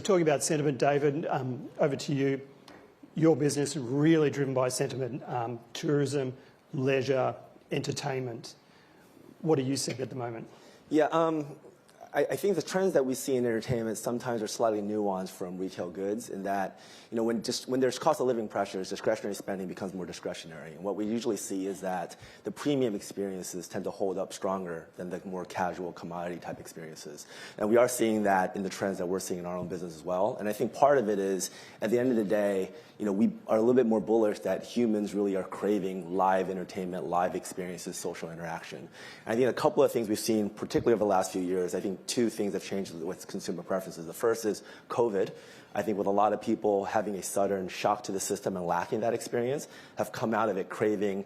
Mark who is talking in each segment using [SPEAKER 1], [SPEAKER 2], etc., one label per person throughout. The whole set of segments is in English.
[SPEAKER 1] Talking about sentiment, David, over to you. Your business is really driven by sentiment, tourism, leisure, entertainment. What are you seeing at the moment?
[SPEAKER 2] Yeah, I think the trends that we see in entertainment sometimes are slightly nuanced from retail goods in that, when there's cost of living pressures, discretionary spending becomes more discretionary. And what we usually see is that the premium experiences tend to hold up stronger than the more casual commodity type experiences. And we are seeing that in the trends that we're seeing in our own business as well. And I think part of it is, at the end of the day, we are a little bit more bullish that humans really are craving live entertainment, live experiences, social interaction. And I think a couple of things we've seen, particularly over the last few years, I think two things have changed with consumer preferences. The first is COVID. I think with a lot of people having a sudden shock to the system and lacking that experience, have come out of it craving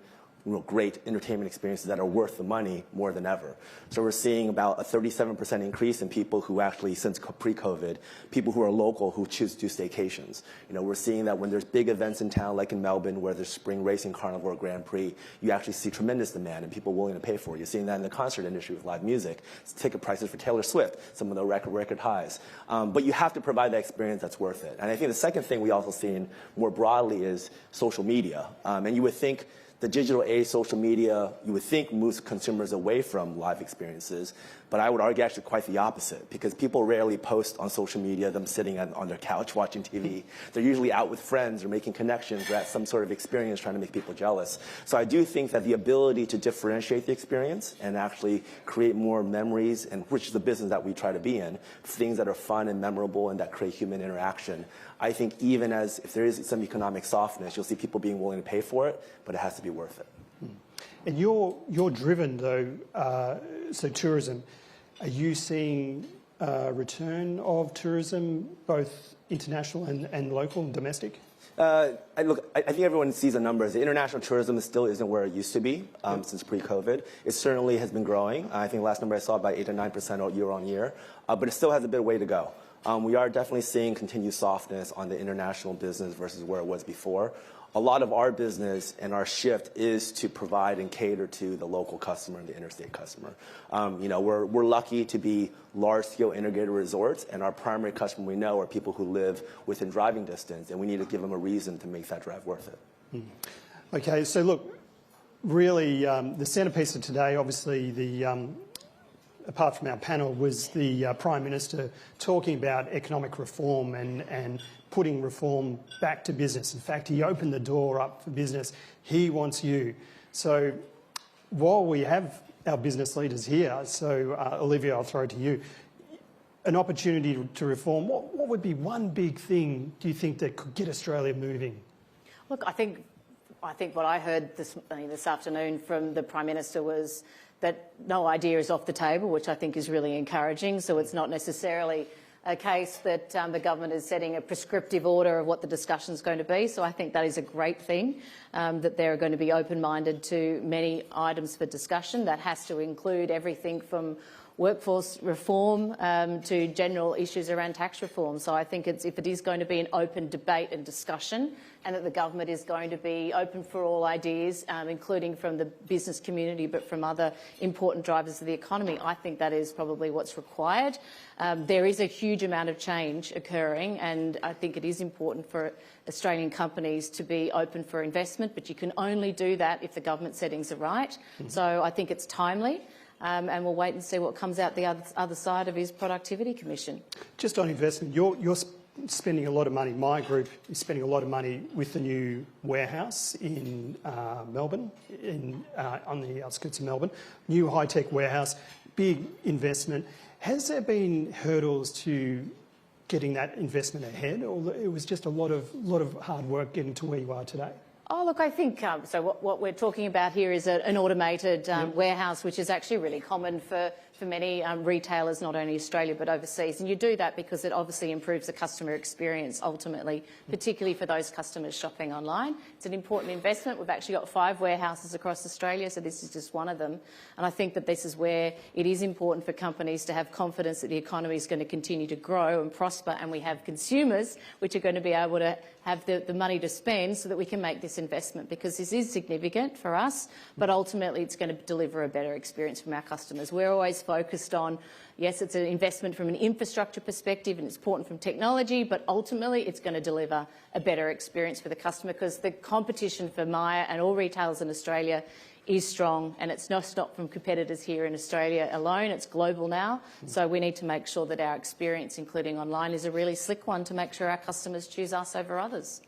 [SPEAKER 2] great entertainment experiences that are worth the money more than ever. So we're seeing about a 37% increase in people who actually, since pre-COVID, people who are local who choose to do staycations. We're seeing that when there's big events in town, like in Melbourne, where there's Spring Racing Carnival or Grand Prix, you actually see tremendous demand and people willing to pay for it. You're seeing that in the concert industry with live music. Ticket prices for Taylor Swift, some of the record highs. But you have to provide that experience that's worth it. And I think the second thing we also seen more broadly is social media. And you would think the digital age, social media, you would think moves consumers away from live experiences, but I would argue actually quite the opposite, because people rarely post on social media them sitting on their couch watching TV. They're usually out with friends or making connections or at some sort of experience trying to make people jealous. So I do think that the ability to differentiate the experience and actually create more memories, and which is the business that we try to be in, things that are fun and memorable and that create human interaction. I think even if there is some economic softness, you'll see people being willing to pay for it, but it has to be worth it.
[SPEAKER 1] And you're driven though, so tourism. Are you seeing a return of tourism, both international and local and domestic?
[SPEAKER 2] I think everyone sees the numbers. The international tourism still isn't where it used to be since pre-COVID. It certainly has been growing. I think the last number I saw about 8 to 9% year on year, but it still has a bit of way to go. We are definitely seeing continued softness on the international business versus where it was before. A lot of our business and our shift is to provide and cater to the local customer and the interstate customer. We're lucky to be large-scale integrated resorts, and our primary customer we know are people who live within driving distance, and we need to give them a reason to make that drive worth it.
[SPEAKER 1] Okay, so look, really the centrepiece of today, obviously apart from our panel, was the Prime Minister talking about economic reform and putting reform back to business. In fact, he opened the door up for business. He wants you. So while we have our business leaders here, so Olivia, I'll throw it to you, an opportunity to reform, what would be one big thing, do you think, that could get Australia moving?
[SPEAKER 3] Look, I think what I heard this afternoon from the Prime Minister was that no idea is off the table, which I think is really encouraging. So it's not necessarily a case that the government is setting a prescriptive order of what the discussion is going to be. So I think that is a great thing, that they're going to be open-minded to many items for discussion. That has to include everything from workforce reform to general issues around tax reform. So I think if it is going to be an open debate and discussion, and that the government is going to be open for all ideas, including from the business community, but from other important drivers of the economy, I think that is probably what's required. There is a huge amount of change occurring, and I think it is important for Australian companies to be open for investment, but you can only do that if the government settings are right. So I think it's timely. And we'll wait and see what comes out the other side of his Productivity Commission. Just on investment,
[SPEAKER 1] you're spending a lot of money. My group is spending a lot of money with the new warehouse in Melbourne, on the outskirts of Melbourne. New high-tech warehouse, big investment. Has there been hurdles to getting that investment ahead, or it was just a lot of hard work getting to where you are today?
[SPEAKER 3] Oh, look, I think, so what we're talking about here is an automated warehouse, which is actually really common for many retailers, not only Australia but overseas. And you do that because it obviously improves the customer experience ultimately, particularly for those customers shopping online. It's an important investment. We've actually got 5 warehouses across Australia, so this is just one of them. And I think that this is where it is important for companies to have confidence that the economy is going to continue to grow and prosper, and we have consumers which are going to be able to have the money to spend so that we can make this investment, because this is significant for us, but ultimately it's going to deliver a better experience from our customers. We're always focused on, yes, it's an investment from an infrastructure perspective and it's important from technology, but ultimately it's going to deliver a better experience for the customer, because the competition for Myer and all retailers in Australia is strong, and it's not from competitors here in Australia alone, it's global now. So we need to make sure that our experience, including online, is a really slick one to make sure our customers choose us over others.